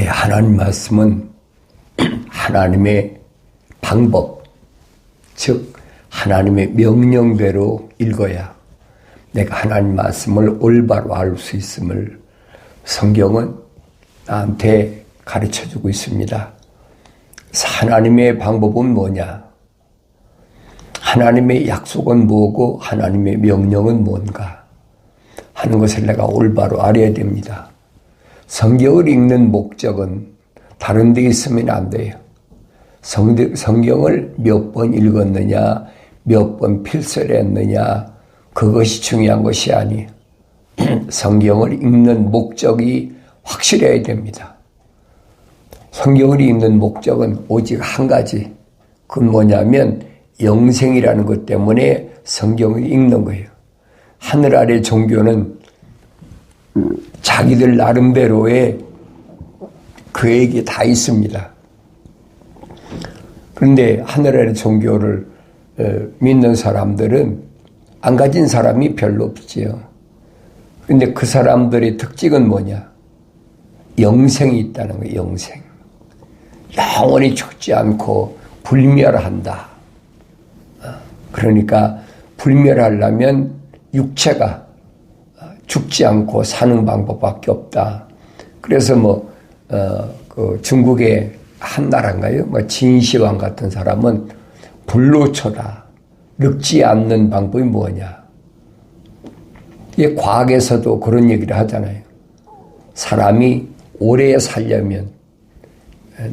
하나님 말씀은 하나님의 방법, 즉 하나님의 명령대로 읽어야 내가 하나님 말씀을 올바로 알 수 있음을 성경은 나한테 가르쳐주고 있습니다. 하나님의 방법은 뭐냐? 하나님의 약속은 뭐고 하나님의 명령은 뭔가 하는 것을 내가 올바로 알아야 됩니다. 성경을 읽는 목적은 다른 데 있으면 안 돼요. 성경을 몇 번 읽었느냐, 몇 번 필설했느냐, 그것이 중요한 것이 아니에요. 성경을 읽는 목적이 확실해야 됩니다. 성경을 읽는 목적은 오직 한 가지. 그건 뭐냐면 영생이라는 것 때문에 성경을 읽는 거예요. 하늘 아래 종교는 자기들 나름대로의 계획이 다 있습니다. 그런데 하늘 아래 종교를 믿는 사람들은 안 가진 사람이 별로 없지요. 그런데 그 사람들의 특징은 뭐냐? 영생이 있다는 거예요. 영생. 영원히 죽지 않고 불멸한다. 그러니까 불멸하려면 육체가 죽지 않고 사는 방법밖에 없다. 그래서 그 중국의 한 나라인가요? 진시황 같은 사람은 불로초다. 늙지 않는 방법이 뭐냐? 이 과학에서도 그런 얘기를 하잖아요. 사람이 오래 살려면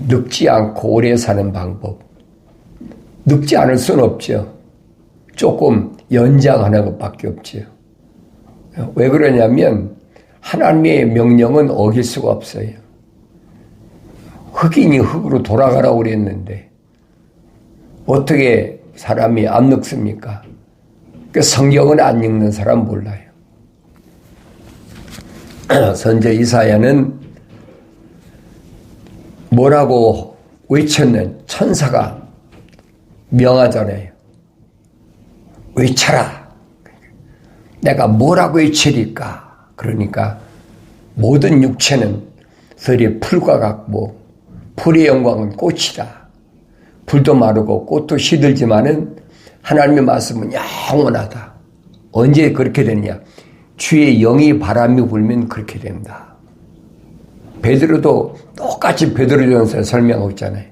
늙지 않고 오래 사는 방법. 늙지 않을 수는 없죠. 조금 연장하는 것밖에 없죠. 왜 그러냐면 하나님의 명령은 어길 수가 없어요. 흑인이 흑으로 돌아가라고 그랬는데 어떻게 사람이 안 늙습니까? 그 성경은 안 읽는 사람 몰라요. 선지자 이사야는 뭐라고 외쳤는 천사가 명하잖아요. 외쳐라. 내가 뭐라고 외치리까? 그러니까 모든 육체는 서리 풀과 같고 풀의 영광은 꽃이다. 풀도 마르고 꽃도 시들지만은 하나님의 말씀은 영원하다. 언제 그렇게 되느냐? 주의 영이 바람이 불면 그렇게 된다. 베드로도 똑같이 베드로전서에 설명하고 있잖아요.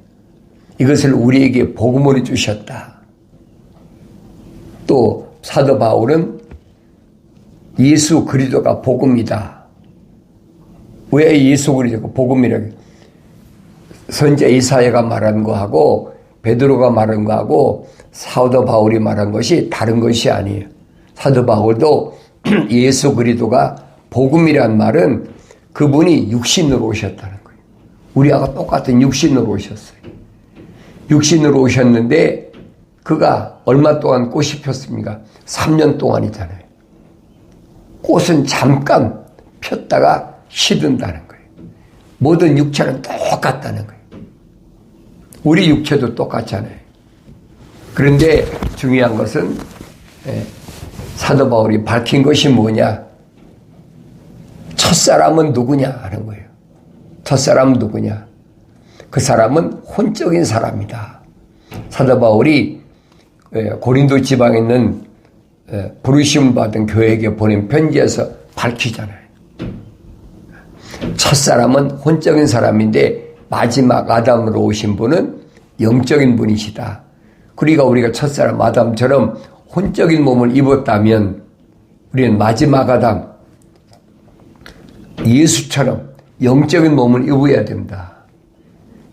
이것을 우리에게 복음으로 주셨다. 또 사도 바울은 예수 그리스도가 복음이다. 왜 예수 그리스도가 복음이라고? 선지자 이사야가 말한 거하고 베드로가 말한 거하고 사도 바울이 말한 것이 다른 것이 아니에요. 사도 바울도 예수 그리스도가 복음이란 말은 그분이 육신으로 오셨다는 거예요. 우리하고 똑같은 육신으로 오셨어요. 육신으로 오셨는데 그가 얼마 동안 꽃이 폈습니까? 3년 동안이잖아요. 꽃은 잠깐 폈다가 시든다는 거예요. 모든 육체는 똑같다는 거예요. 우리 육체도 똑같잖아요. 그런데 중요한 것은 사도 바울이 밝힌 것이 뭐냐? 첫사람은 누구냐 하는 거예요. 첫사람은 누구냐? 그 사람은 혼적인 사람이다. 사도 바울이 고린도 지방에 있는 부르심을 받은 교회에게 보낸 편지에서 밝히잖아요. 첫사람은 혼적인 사람인데 마지막 아담으로 오신 분은 영적인 분이시다. 그러니까 우리가 첫사람 아담처럼 혼적인 몸을 입었다면 우리는 마지막 아담 예수처럼 영적인 몸을 입어야 된다.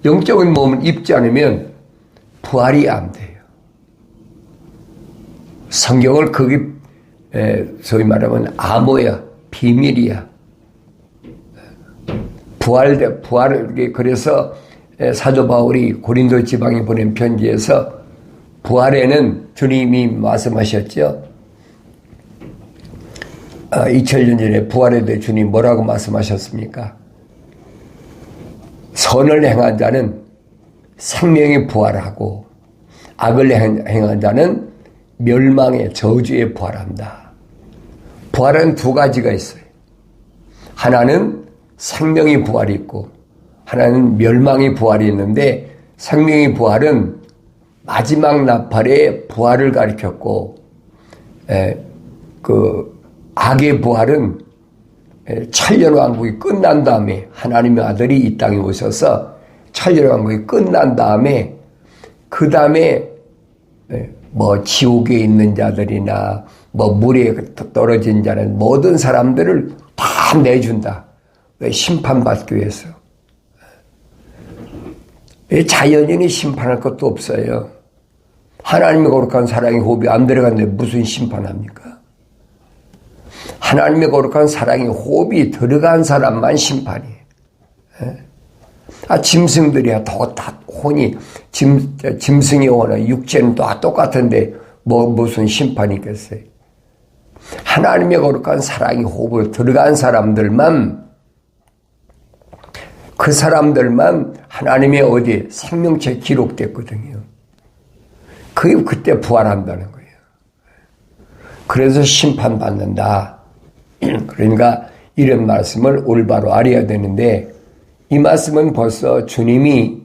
영적인 몸을 입지 않으면 부활이 안 돼요. 성경을 거기 소위 말하면 암호야, 비밀이야. 부활을 그래서 사도 바울이 고린도 지방에 보낸 편지에서 부활에는 주님이 말씀하셨죠. 2000년 전에 부활에 대해 주님 뭐라고 말씀하셨습니까? 선을 행한 자는 생명의 부활하고 악을 행한 자는 멸망의 저주에 부활한다. 부활은 두 가지가 있어요. 하나는 생명의 부활이 있고 하나는 멸망의 부활이 있는데 생명의 부활은 마지막 나팔의 부활을 가리켰고, 그 악의 부활은 천년왕국이 끝난 다음에 하나님의 아들이 이 땅에 오셔서 천년왕국이 끝난 다음에 그 다음에 뭐 지옥에 있는 자들이나 뭐 물에 떨어진 자는 모든 사람들을 다 내준다. 왜? 심판받기 위해서. 왜? 자연인이 심판할 것도 없어요. 하나님의 거룩한 사랑의 호흡이 안 들어갔는데 무슨 심판합니까? 하나님의 거룩한 사랑의 호흡이 들어간 사람만 심판이에요. 짐승들이야 다 혼이 짐승의 혼은 육체는 다 똑같은데 무슨 심판이 있겠어요? 하나님의 거룩한 사랑의 호흡을 들어간 사람들만, 그 사람들만 하나님의 어디에 생명체에 기록됐거든요. 그때 부활한다는 거예요. 그래서 심판받는다. 그러니까 이런 말씀을 올바로 알아야 되는데, 이 말씀은 벌써 주님이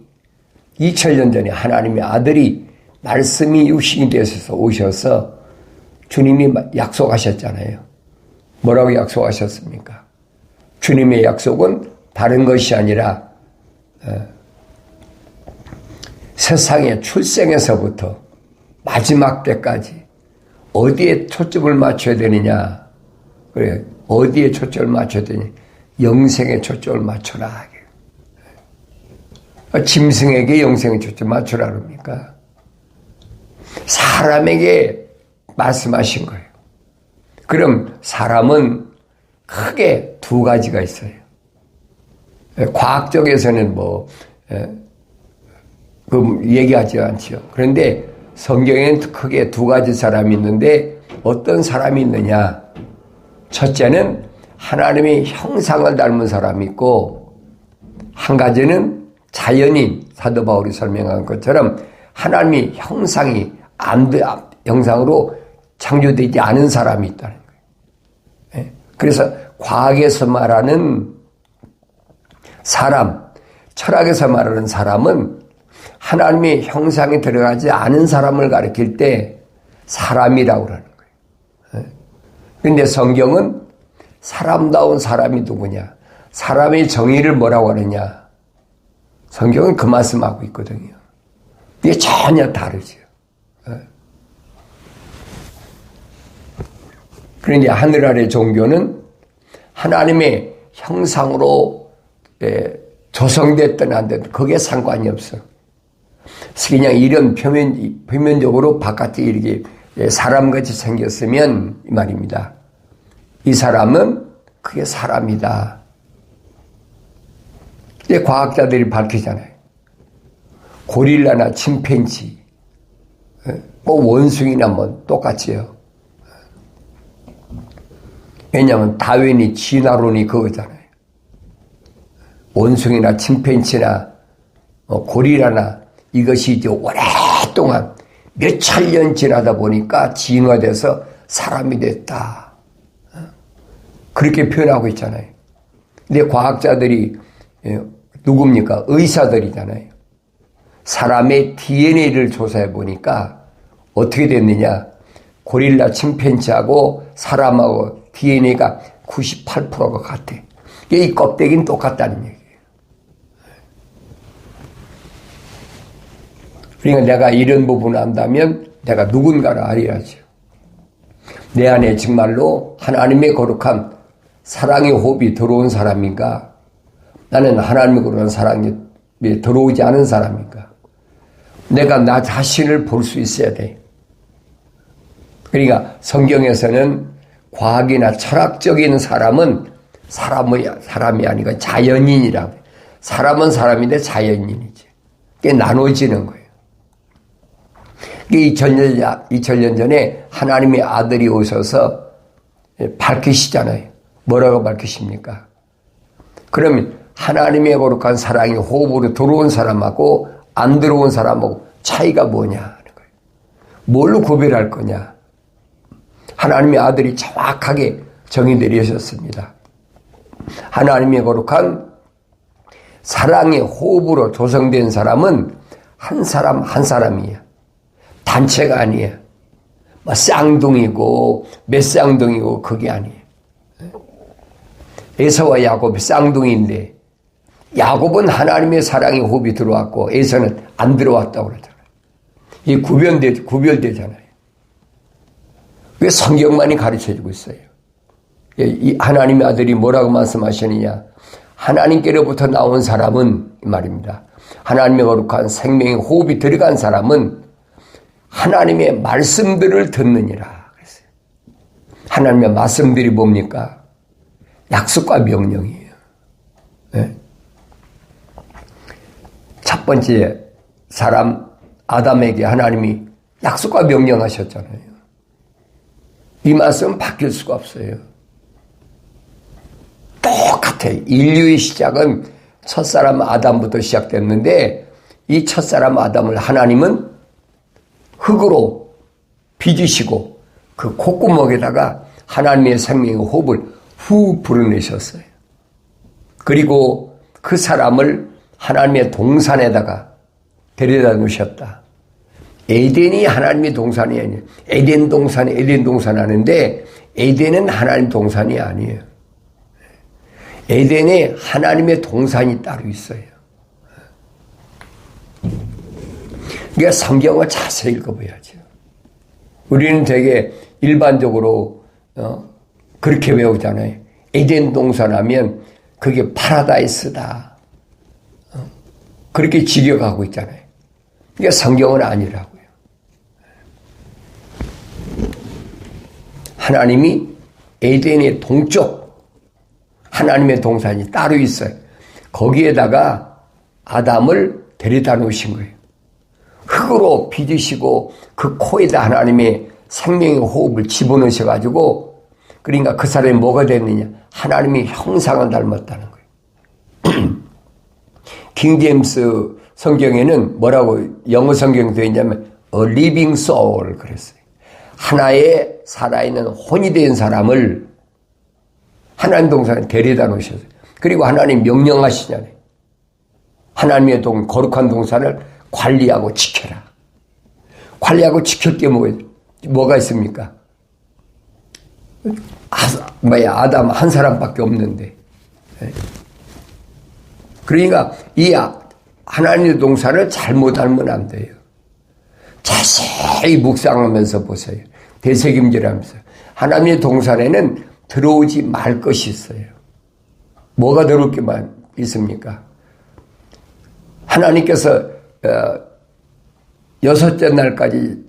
2000년 전에 하나님의 아들이 말씀이 육신이 되셔서 오셔서 주님이 약속하셨잖아요. 뭐라고 약속하셨습니까? 주님의 약속은 다른 것이 아니라 세상의 출생에서부터 마지막 때까지 어디에 초점을 맞춰야 되느냐? 그래, 어디에 초점을 맞춰야 되느냐? 영생에 초점을 맞춰라. 짐승에게 영생에 초점을 맞추라 그럽니까? 사람에게 말씀하신 거예요. 그럼 사람은 크게 두 가지가 있어요. 과학적에서는 얘기하지 않죠. 그런데 성경에는 크게 두 가지 사람이 있는데 어떤 사람이 있느냐? 첫째는 하나님의 형상을 닮은 사람이 있고, 한 가지는 자연인, 사도 바울이 설명한 것처럼 하나님의 형상으로 창조되지 않은 사람이 있다는 거예요. 그래서 과학에서 말하는 사람, 철학에서 말하는 사람은 하나님의 형상에 들어가지 않은 사람을 가리킬 때 사람이라고 그러는 거예요. 그런데 성경은 사람다운 사람이 누구냐? 사람의 정의를 뭐라고 하느냐? 성경은 그 말씀하고 있거든요. 이게 전혀 다르죠. 그런데 하늘 아래 종교는 하나님의 형상으로 조성됐든 안 됐든 그게 상관이 없어. 그냥 이런 표면적으로 바깥에 이렇게 사람같이 생겼으면 이 말입니다. 이 사람은 그게 사람이다. 이제 과학자들이 밝히잖아요. 고릴라나 침팬지, 원숭이나 똑같이요. 왜냐하면 다윈이 진화론이 그거잖아요. 원숭이나 침팬지나 고릴라나 이것이 이제 오랫동안 몇천 년 지나다 보니까 진화돼서 사람이 됐다. 그렇게 표현하고 있잖아요. 근데 과학자들이 누굽니까? 의사들이잖아요. 사람의 DNA를 조사해 보니까 어떻게 됐느냐? 고릴라 침팬지하고 사람하고 DNA가 98%가 같아. 이 껍데기는 똑같다는 얘기예요. 그러니까 내가 이런 부분을 안다면 내가 누군가를 알아야죠. 내 안에 정말로 하나님의 거룩한 사랑의 호흡이 들어온 사람인가? 나는 하나님의 거룩한 사랑이 들어오지 않은 사람인가? 내가 나 자신을 볼 수 있어야 돼. 그러니까 성경에서는 과학이나 철학적인 사람은 사람이 아니고 자연인이라고. 사람은 사람인데 자연인이지. 그게 나눠지는 거예요. 2000년 전에 하나님의 아들이 오셔서 밝히시잖아요. 뭐라고 밝히십니까? 그러면 하나님의 거룩한 사랑이 호흡으로 들어온 사람하고 안 들어온 사람하고 차이가 뭐냐 하는 거예요. 뭘로 구별할 거냐? 하나님의 아들이 정확하게 정의 내리셨습니다. 하나님의 거룩한 사랑의 호흡으로 조성된 사람은 한 사람 한 사람이야. 단체가 아니야. 뭐 쌍둥이고 몇 쌍둥이고 그게 아니에요. 에서와 야곱이 쌍둥이인데 야곱은 하나님의 사랑의 호흡이 들어왔고 에서는 안 들어왔다고 그러잖아요. 이 구별되잖아요. 왜 성경만이 가르쳐주고 있어요? 이 하나님의 아들이 뭐라고 말씀하시느냐? 하나님께로부터 나온 사람은 이 말입니다. 하나님의 거룩한 생명의 호흡이 들어간 사람은 하나님의 말씀들을 듣느니라 그랬어요. 하나님의 말씀들이 뭡니까? 약속과 명령이에요. 네? 첫 번째 사람 아담에게 하나님이 약속과 명령하셨잖아요. 이 말씀은 바뀔 수가 없어요. 똑같아요. 인류의 시작은 첫사람 아담부터 시작됐는데 이 첫사람 아담을 하나님은 흙으로 빚으시고 그 콧구멍에다가 하나님의 생명의 호흡을 후 불어내셨어요. 그리고 그 사람을 하나님의 동산에다가 데려다 놓으셨다. 에덴이 하나님의 동산이 아니에요. 에덴 동산 하는데 에덴은 하나님 동산이 아니에요. 에덴에 하나님의 동산이 따로 있어요. 그러니까 성경을 자세히 읽어봐야죠. 우리는 되게 일반적으로 그렇게 외우잖아요. 에덴 동산 하면 그게 파라다이스다. 그렇게 직역하고 있잖아요. 그러니까 성경은 아니라고요. 하나님이 에덴의 동쪽 하나님의 동산이 따로 있어요. 거기에다가 아담을 데려다 놓으신 거예요. 흙으로 빚으시고 그 코에다 하나님의 생명의 호흡을 집어넣으셔가지고 그러니까 그 사람이 뭐가 됐느냐? 하나님의 형상을 닮았다는 거예요. 킹제임스 성경에는 뭐라고 영어 성경에 되어 있냐면 a living soul 그랬어요. 하나의 살아있는 혼이 된 사람을 하나님 동산에 데려다 놓으셨어요. 그리고 하나님 명령하시잖아요. 하나님의 거룩한 동산을 관리하고 지켜라. 관리하고 지킬 게 뭐가 있습니까? 아담 한 사람밖에 없는데. 그러니까 이 하나님의 동산을 잘못 알면 안 돼요. 자세히 묵상하면서 보세요. 되새김질하면서. 하나님의 동산에는 들어오지 말 것이 있어요. 뭐가 들어올 게만 있습니까? 하나님께서 여섯째 날까지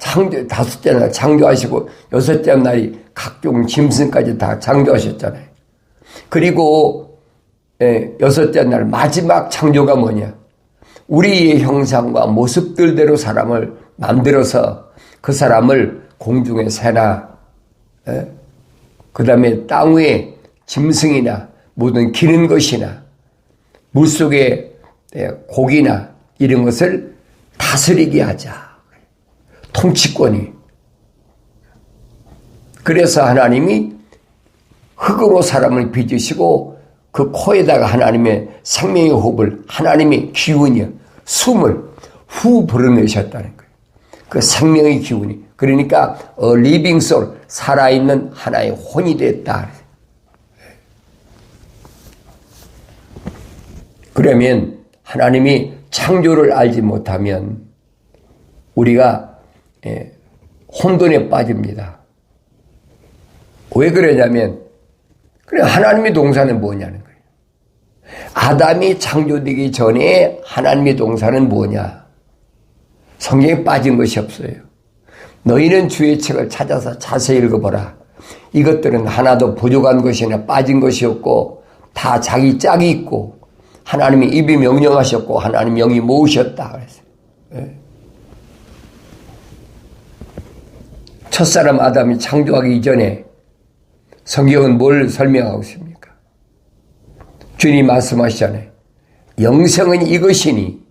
다섯째 날 창조하시고 여섯째 날이 각종 짐승까지 다 창조하셨잖아요. 그리고 여섯째 날 마지막 창조가 뭐냐? 우리의 형상과 모습들대로 사람을 만들어서 그 사람을 공중의 새나 그 다음에 땅 위에 짐승이나 모든 기는 것이나 물속의 고기나 이런 것을 다스리게 하자. 통치권이. 그래서 하나님이 흙으로 사람을 빚으시고 그 코에다가 하나님의 생명의 호흡을 하나님의 기운이요. 숨을 후 불어내셨다는 거예요. 그 생명의 기운이. 그러니까 a living soul, 살아있는 하나의 혼이 됐다. 그러면 하나님이 창조를 알지 못하면 우리가 혼돈에 빠집니다. 왜 그러냐면 그래 하나님의 동산은 뭐냐는 거예요. 아담이 창조되기 전에 하나님의 동산은 뭐냐? 성경에 빠진 것이 없어요. 너희는 주의 책을 찾아서 자세히 읽어보라. 이것들은 하나도 부족한 것이나 빠진 것이 없고 다 자기 짝이 있고 하나님이 입이 명령하셨고 하나님 영이 모으셨다 그랬어요. 첫사람 아담이 창조하기 이전에 성경은 뭘 설명하고 있습니까? 주님 말씀하시잖아요. 영생은 이것이니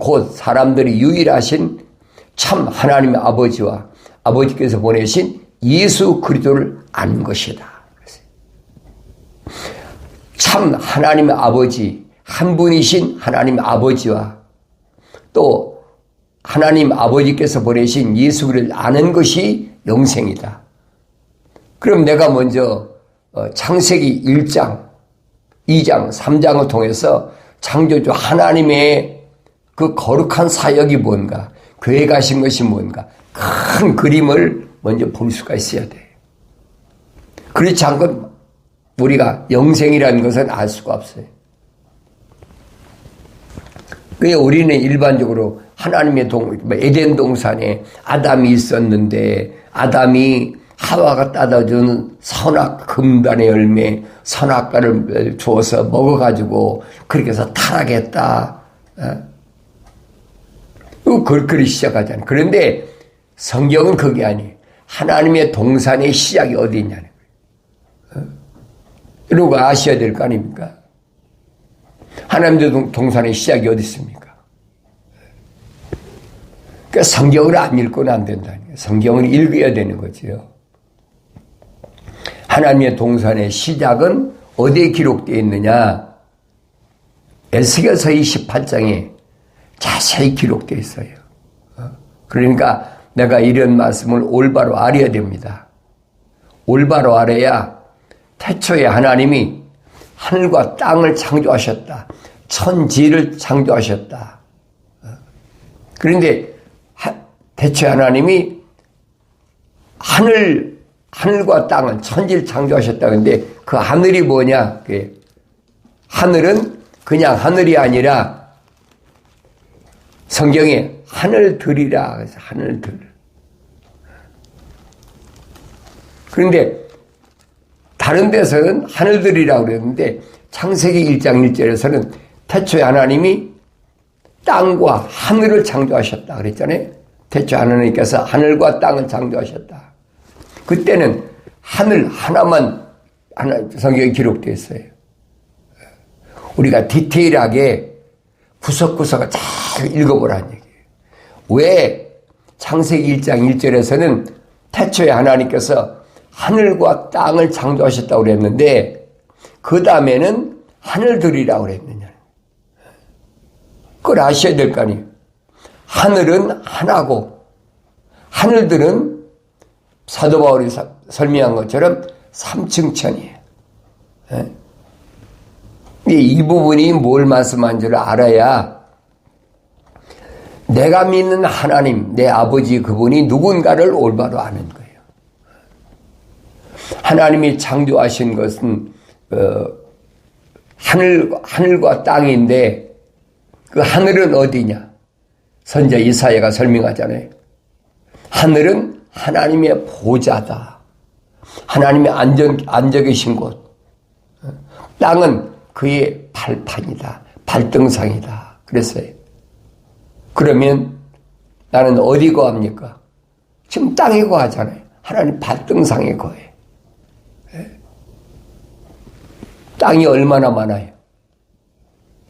곧 사람들이 유일하신 참 하나님의 아버지와 아버지께서 보내신 예수 그리스도를 아는 것이다. 참 하나님의 아버지, 한 분이신 하나님 아버지와 또 하나님 아버지께서 보내신 예수 그리스도를 아는 것이 영생이다. 그럼 내가 먼저 창세기 1장, 2장, 3장을 통해서 창조주 하나님의 그 거룩한 사역이 뭔가, 계획하신 것이 뭔가, 큰 그림을 먼저 볼 수가 있어야 돼. 그렇지 않고 우리가 영생이라는 것은 알 수가 없어요. 그래서 우리는 일반적으로 하나님의 에덴 동산에 아담이 있었는데 아담이 하와가 따다준 선악 금단의 열매 선악과를 주어서 먹어가지고 그렇게 해서 타락했다. 그렇게 시작하잖아요. 그런데 성경은 그게 아니에요. 하나님의 동산의 시작이 어디 있냐는 거예요. 이러고 아셔야 될 거 아닙니까? 하나님의 동산의 시작이 어디 있습니까? 그러니까 성경을 안 읽고는 안 된다는 거예요. 성경을 읽어야 되는 거지요. 하나님의 동산의 시작은 어디에 기록되어 있느냐? 에스겔서 28장에 자세히 기록되어 있어요. 그러니까 내가 이런 말씀을 올바로 알아야 됩니다. 올바로 알아야 태초에 하나님이 하늘과 땅을 창조하셨다. 천지를 창조하셨다. 그런데 태초에 하나님이 하늘과 땅을 천지를 창조하셨다. 그런데 그 하늘이 뭐냐? 하늘은 그냥 하늘이 아니라 성경에 하늘들이라 그래서 하늘들. 그런데 다른 데서는 하늘들이라고 그랬는데 창세기 1장 1절에서는 태초에 하나님이 땅과 하늘을 창조하셨다 그랬잖아요. 태초에 하나님께서 하늘과 땅을 창조하셨다. 그때는 하늘 하나만 성경에 기록되어 있어요. 우리가 디테일하게 구석구석을 잘 읽어보라는 얘기예요. 왜 창세기 1장 1절에서는 태초에 하나님께서 하늘과 땅을 창조하셨다고 그랬는데 그 다음에는 하늘들이라고 그랬느냐. 그걸 아셔야 될 거 아니에요. 하늘은 하나고 하늘들은 사도 바울이 설명한 것처럼 삼층천이에요. 이 부분이 뭘 말씀한 줄 알아야 내가 믿는 하나님, 내 아버지 그분이 누군가를 올바로 아는 거예요. 하나님이 창조하신 것은 하늘과 땅인데 그 하늘은 어디냐? 선지자 이사야가 설명하잖아요. 하늘은 하나님의 보좌다. 하나님의 앉아 계신 곳. 땅은 그의 발판이다. 발등상이다. 그랬어요. 그러면 나는 어디 거합니까? 지금 땅에 거하잖아요. 하나님 발등상에 거해. 땅이 얼마나 많아요?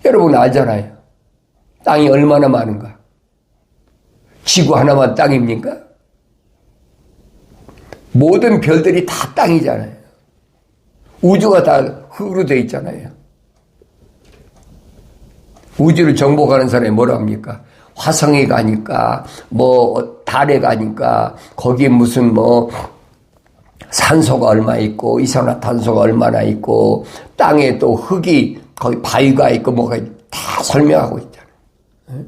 여러분 알잖아요. 땅이 얼마나 많은가? 지구 하나만 땅입니까? 모든 별들이 다 땅이잖아요. 우주가 다 흙으로 되어 있잖아요. 우주를 정복하는 사람이 뭐라 합니까? 화성에 가니까, 달에 가니까, 거기에 무슨 산소가 얼마 있고, 이산화탄소가 얼마나 있고, 땅에 또 흙이, 거기 바위가 있고, 뭐가 다 설명하고 있잖아요.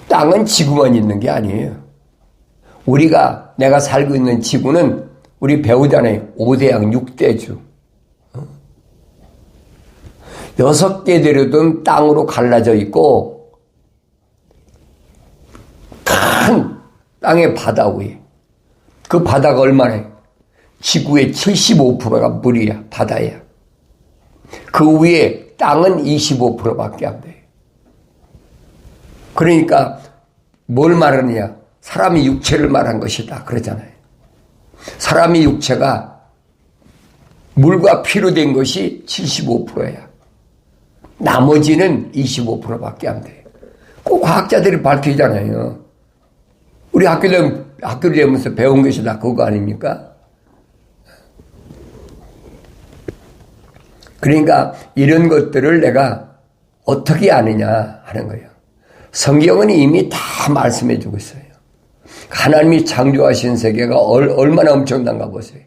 땅은 지구만 있는 게 아니에요. 내가 살고 있는 지구는 우리 배우잖아요. 5대양 6대주. 6개대로든 땅으로 갈라져 있고, 큰 땅의 바다 위에. 그 바다가 얼마나 해요? 지구의 75%가 물이야, 바다야. 그 위에 땅은 25%밖에 안 돼. 그러니까 뭘 말하느냐? 사람의 육체를 말한 것이다. 그러잖아요. 사람의 육체가 물과 피로 된 것이 75%야. 나머지는 25%밖에 안 돼. 꼭 과학자들이 밝히잖아요. 우리 학교를 다니면서 배운 것이 다 그거 아닙니까? 그러니까 이런 것들을 내가 어떻게 아느냐 하는 거예요. 성경은 이미 다 말씀해 주고 있어요. 하나님이 창조하신 세계가 얼마나 엄청난가 보세요.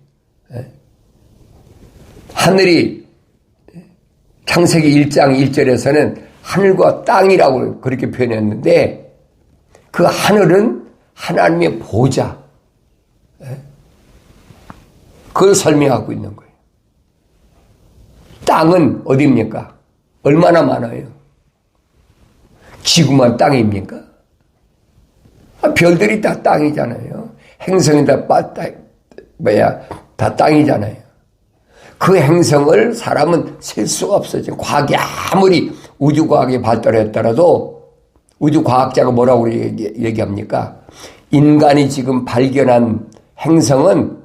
하늘이 창세기 1장 1절에서는 하늘과 땅이라고 그렇게 표현했는데 그 하늘은 하나님의 보좌, 그걸 설명하고 있는 거예요. 땅은 어디입니까? 얼마나 많아요? 지구만 땅입니까? 별들이 다 땅이잖아요. 행성이 다 땅이잖아요. 그 행성을 사람은 셀 수가 없어요. 과학이 아무리 우주과학이 발달했더라도 우주과학자가 뭐라고 얘기합니까? 인간이 지금 발견한 행성은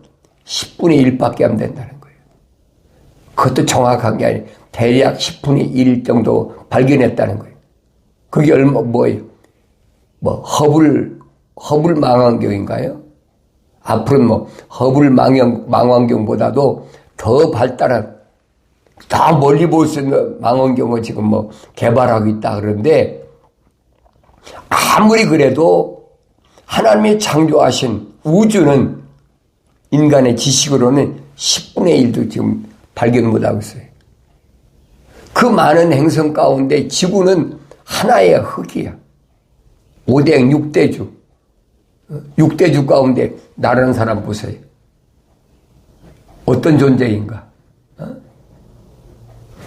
10분의 1밖에 안 된다는 거예요. 그것도 정확한 게 아니에요. 대략 10분의 1 정도 발견했다는 거예요. 그게 뭐예요? 허블 망원경인가요? 앞으로는 허블 망원경보다도 더 발달한, 더 멀리 볼 수 있는 망원경을 지금 개발하고 있다 그러는데, 아무리 그래도 하나님이 창조하신 우주는 인간의 지식으로는 10분의 1도 지금 발견 못하고 있어요. 그 많은 행성 가운데 지구는 하나의 흙이야. 5대 6대주. 6대주 가운데 나라는 사람 보세요. 어떤 존재인가?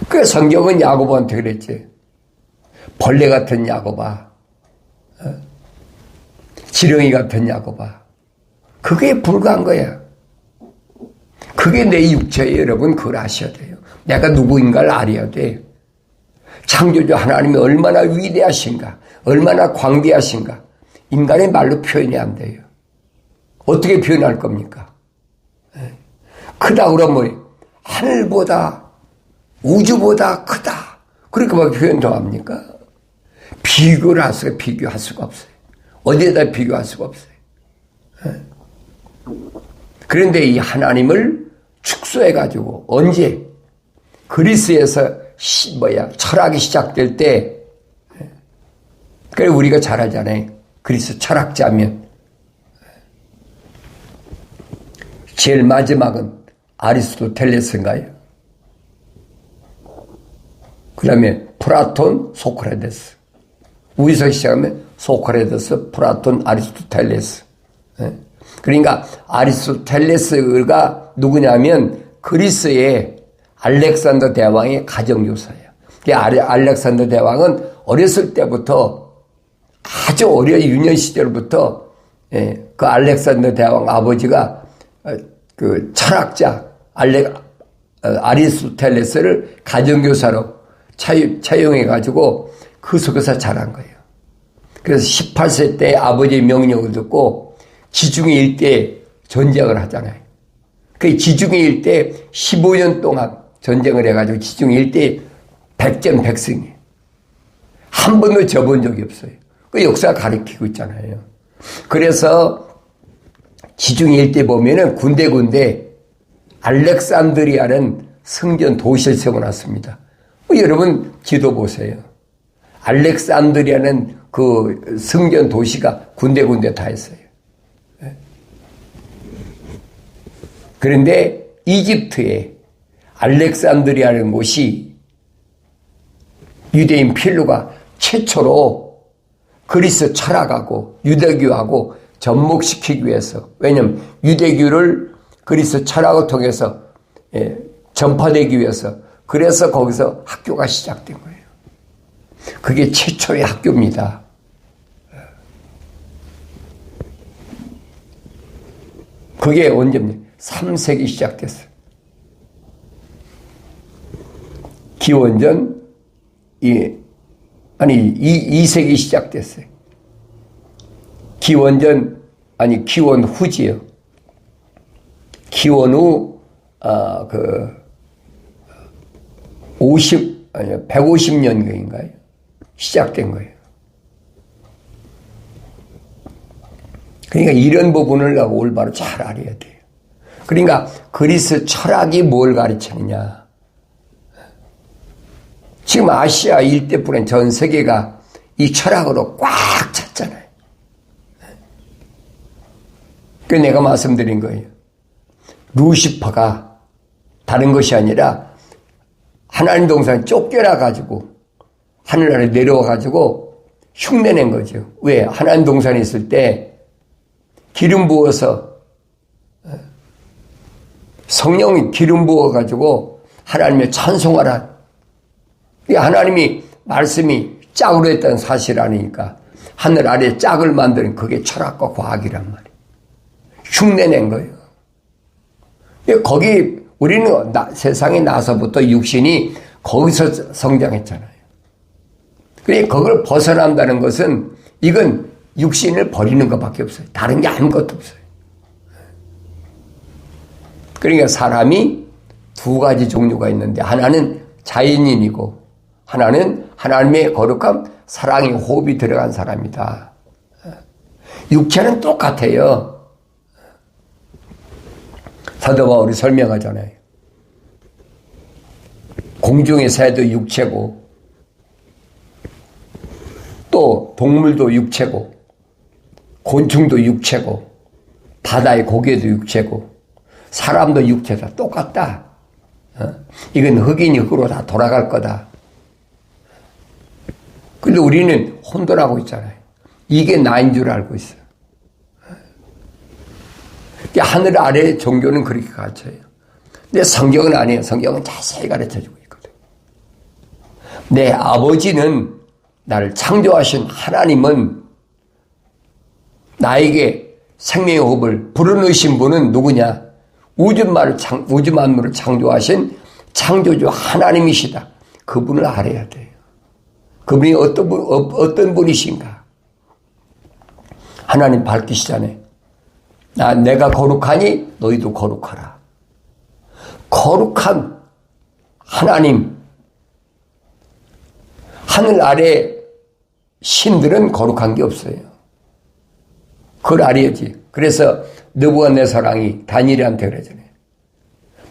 그 성경은 야고보한테 그랬지. 벌레 같은 야고보아. 지렁이 같은 야고보아. 그게 불과한 거야. 그게 내 육체예요. 여러분 그걸 아셔야 돼요. 내가 누구인가를 알아야 돼. 창조주 하나님이 얼마나 위대하신가, 얼마나 광대하신가, 인간의 말로 표현이 안 돼요. 어떻게 표현할 겁니까? 크다 그러면 하늘보다 우주보다 크다 그렇게 막 표현도 합니까? 비교할 수가 없어요. 어디에다 비교할 수가 없어요. 그런데 이 하나님을 축소해가지고 언제 그리스에서 철학이 시작될 때, 그래 우리가 잘 알잖아요. 그리스 철학자면 제일 마지막은 아리스토텔레스인가요? 그 다음에 플라톤, 소크라테스. 우리서 시작하면 소크라테스, 플라톤, 아리스토텔레스. 그러니까 아리스토텔레스가 누구냐면 그리스의 알렉산더 대왕의 가정교사예요. 알렉산더 대왕은 어렸을 때부터 아주 어려 유년 시절부터 그 알렉산더 대왕 아버지가 그 철학자 아리스토텔레스를 가정교사로 차용해가지고 그 속에서 자란 거예요. 그래서 18세 때 아버지의 명령을 듣고 지중해 일대에 전쟁을 하잖아요. 그 지중해 일대 15년 동안 전쟁을 해가지고 지중해 일대 백전백승이에요. 한 번도 져본 적이 없어요. 그 역사가 가리키고 있잖아요. 그래서 지중해 일대 보면은 군데군데 알렉산드리아는 성전 도시를 세워놨습니다. 여러분 지도 보세요. 알렉산드리아는 그 성전 도시가 군데군데 다 있어요. 그런데 이집트에 알렉산드리아라는 곳이 유대인 필로가 최초로 그리스 철학하고 유대교하고 접목시키기 위해서, 왜냐하면 유대교를 그리스 철학을 통해서 전파되기 위해서, 그래서 거기서 학교가 시작된 거예요. 그게 최초의 학교입니다. 그게 언제입니까? 3세기 시작됐어요. 기원전 2세기 시작됐어요. 기원 후지요. 기원 후 150년경인가요? 시작된 거예요. 그러니까 이런 부분을 올바로 잘 알아야 돼요. 그러니까 그리스 철학이 뭘 가르치느냐. 지금 아시아 일대뿐인 전 세계가 이 철학으로 꽉 찼잖아요. 그 내가 말씀드린 거예요. 루시퍼가 다른 것이 아니라 하나님 동산에 쫓겨나가지고 하늘나라에 내려와가지고 흉내낸 거죠. 왜? 하나님 동산에 있을 때 기름 부어서 성령이 기름 부어가지고 하나님의 찬송하라. 하나님이 말씀이 짝으로 했다는 사실 아니니까 하늘 아래 짝을 만드는 그게 철학과 과학이란 말이에요. 흉내낸 거예요. 거기 우리는 세상에 나서부터 육신이 거기서 성장했잖아요. 그러니까 그걸 벗어난다는 것은 이건 육신을 버리는 것밖에 없어요. 다른 게 아무것도 없어요. 그러니까 사람이 두 가지 종류가 있는데 하나는 자연인이고 하나는 하나님의 거룩함, 사랑의 호흡이 들어간 사람이다. 육체는 똑같아요. 사도 바울이 설명하잖아요. 공중의 새도 육체고 또 동물도 육체고 곤충도 육체고 바다의 고기도 육체고 사람도 육체다. 똑같다. 이건 흙이니 흙으로 다 돌아갈 거다. 근데 우리는 혼돈하고 있잖아요. 이게 나인 줄 알고 있어요. 하늘 아래의 종교는 그렇게 가르쳐요. 근데 성경은 아니에요. 성경은 자세히 가르쳐주고 있거든요. 내 아버지는 나를 창조하신 하나님은 나에게 생명의 호흡을 불어넣으신 분은 누구냐? 우주 만물을 창조하신 창조주 하나님이시다. 그분을 알아야 돼요. 그분이 어떤 분이신가? 하나님 밝히시잖아요. 내가 거룩하니 너희도 거룩하라. 거룩한 하나님, 하늘 아래 신들은 거룩한 게 없어요. 그걸 알아야지. 그래서 느부갓네살왕이 다니엘한테 그러잖아요.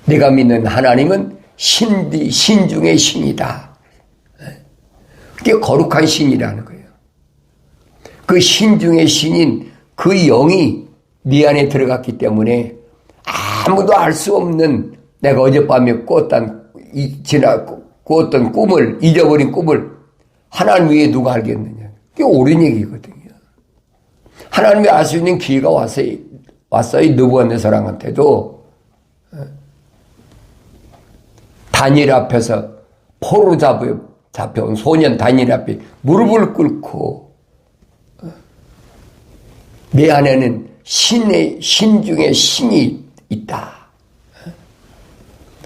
내가 믿는 하나님은 신 중의 신이다. 그게 거룩한 신이라는 거예요. 그 신 중의 신인 그 영이 네 안에 들어갔기 때문에 아무도 알 수 없는 내가 어젯밤에 꾸었던 꿈을, 잊어버린 꿈을 하나님 위에 누가 알겠느냐. 그게 옳은 얘기거든요. 하나님이 알 수 있는 기회가 왔어요. 느부갓네살왕한테도. 다니엘 앞에서 포로 잡혀온 소년 다니엘 앞에 무릎을 꿇고 내 안에는 신 중에 신이 있다.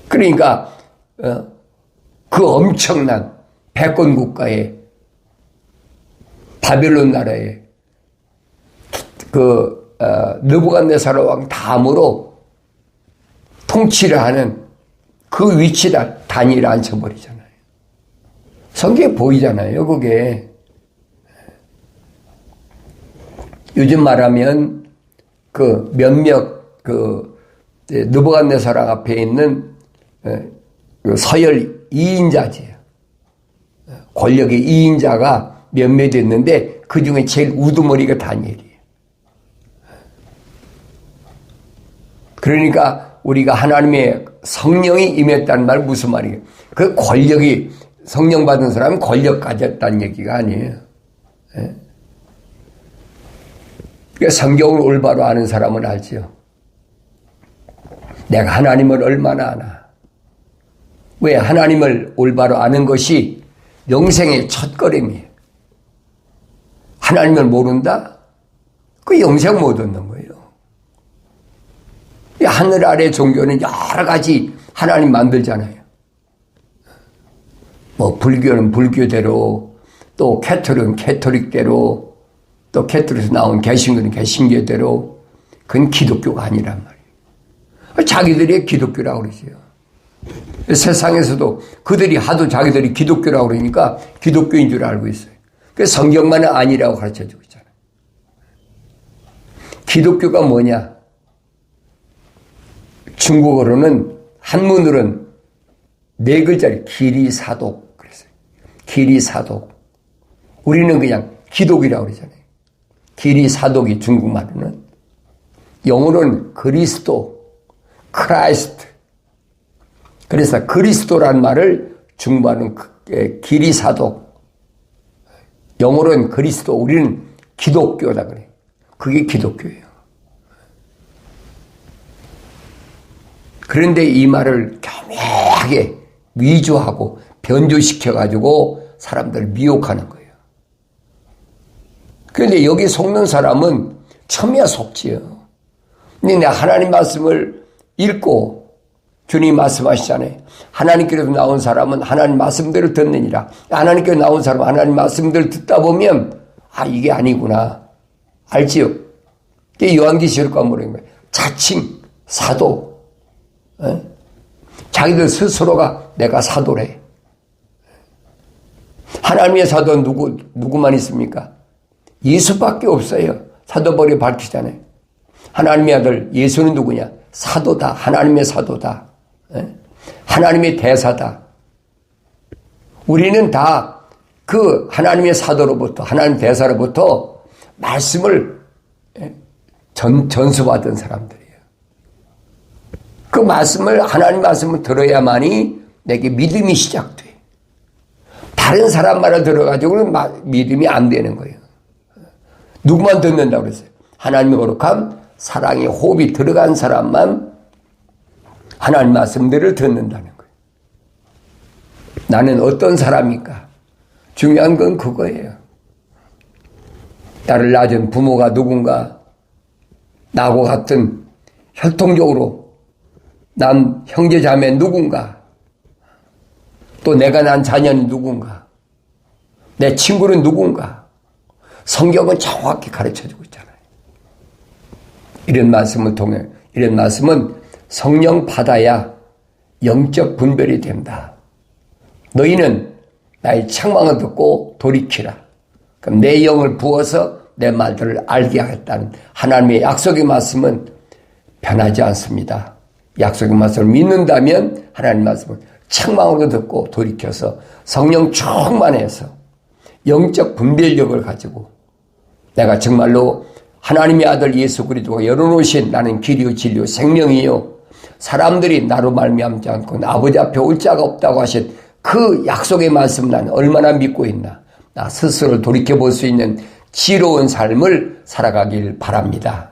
그러니까 그 엄청난 패권 국가에 바벨론 나라에 느부갓네살 왕 다음으로 통치를 하는 그 위치다. 다니엘을 앉혀버리잖아요. 성경에 보이잖아요. 그게 요즘 말하면 그 몇몇 느부갓네살 왕 앞에 있는 서열 2인자지. 권력의 2인자가 몇몇 있는데 그 중에 제일 우두머리가 다니엘이에요. 그러니까 우리가 하나님의 성령이 임했다는 말 무슨 말이에요? 그 권력이 성령 받은 사람은 권력 가졌다는 얘기가 아니에요. 그러니까 성경을 올바로 아는 사람은 알지요. 내가 하나님을 얼마나 아나. 왜? 하나님을 올바로 아는 것이 영생의 첫걸음이에요. 하나님을 모른다? 그 영생 못 얻는 거예요. 하늘 아래 종교는 여러 가지 하나님 만들잖아요. 뭐 불교는 불교대로, 또 캐톨릭은 캐톨릭대로, 또 캐톨릭에서 나온 개신교는 개신교대로. 그건 기독교가 아니란 말이에요. 자기들이 기독교라고 그러죠. 세상에서도 그들이 하도 자기들이 기독교라고 그러니까 기독교인 줄 알고 있어요. 그래서 성경만은 아니라고 가르쳐주고 있잖아요. 기독교가 뭐냐? 중국어로는 한문으로는 네 글자를 기리사독 그랬어요. 길이 사독. 우리는 그냥 기독이라고 그러잖아요. 길이 사독이 중국말로는. 영어로는 그리스도, 크라이스트. 그래서 그리스도란 말을 중국말로는 길이 사독. 영어로는 그리스도. 우리는 기독교다 그래요. 그게 기독교예요. 그런데 이 말을 교묘하게 위조하고 변조시켜가지고 사람들을 미혹하는 거예요. 그런데 여기 속는 사람은 처음이야 속지요. 근데 내가 하나님 말씀을 읽고 주님 말씀하시잖아요. 하나님께로서 나온 사람은 하나님 말씀대로 듣느니라. 하나님께로 나온 사람은 하나님 말씀대로 듣다 보면 이게 아니구나. 알지요? 이게 요한계시록과 뭐라는 거예요. 자칭 사도. 자기들 스스로가 내가 사도래. 하나님의 사도는 누구만 있습니까? 예수밖에 없어요. 사도벌이 밝히잖아요. 하나님의 아들 예수는 누구냐? 사도다. 하나님의 사도다. 하나님의 대사다. 우리는 다 그 하나님의 사도로부터, 하나님 대사로부터 말씀을 전수받은 사람들이에요. 그 말씀을, 하나님 말씀을 들어야만이 내게 믿음이 시작돼. 다른 사람 말을 들어가지고는 믿음이 안 되는 거예요. 누구만 듣는다고 그랬어요? 하나님의 거룩함, 사랑의 호흡이 들어간 사람만 하나님 말씀들을 듣는다는 거예요. 나는 어떤 사람일까? 중요한 건 그거예요. 나를 낳은 부모가 누군가, 나하고 같은 혈통적으로 난 형제자매 누군가, 또 내가 낳은 자녀는 누군가, 내 친구는 누군가. 성경은 정확히 가르쳐주고 있잖아요. 이런 말씀을 통해, 이런 말씀은 성령 받아야 영적 분별이 된다. 너희는 나의 책망을 듣고 돌이키라. 그럼 내 영을 부어서 내 말들을 알게 하겠다는 하나님의 약속의 말씀은 변하지 않습니다. 약속의 말씀을 믿는다면 하나님의 말씀을 책망으로 듣고 돌이켜서 성령 충만해서 영적 분별력을 가지고 내가 정말로 하나님의 아들 예수 그리스도가 열어놓으신 나는 길이요 진리요 생명이요 사람들이 나로 말미암지 않고 아버지 앞에 올 자가 없다고 하신 그 약속의 말씀 나는 얼마나 믿고 있나. 나 스스로를 돌이켜볼 수 있는 지혜로운 삶을 살아가길 바랍니다.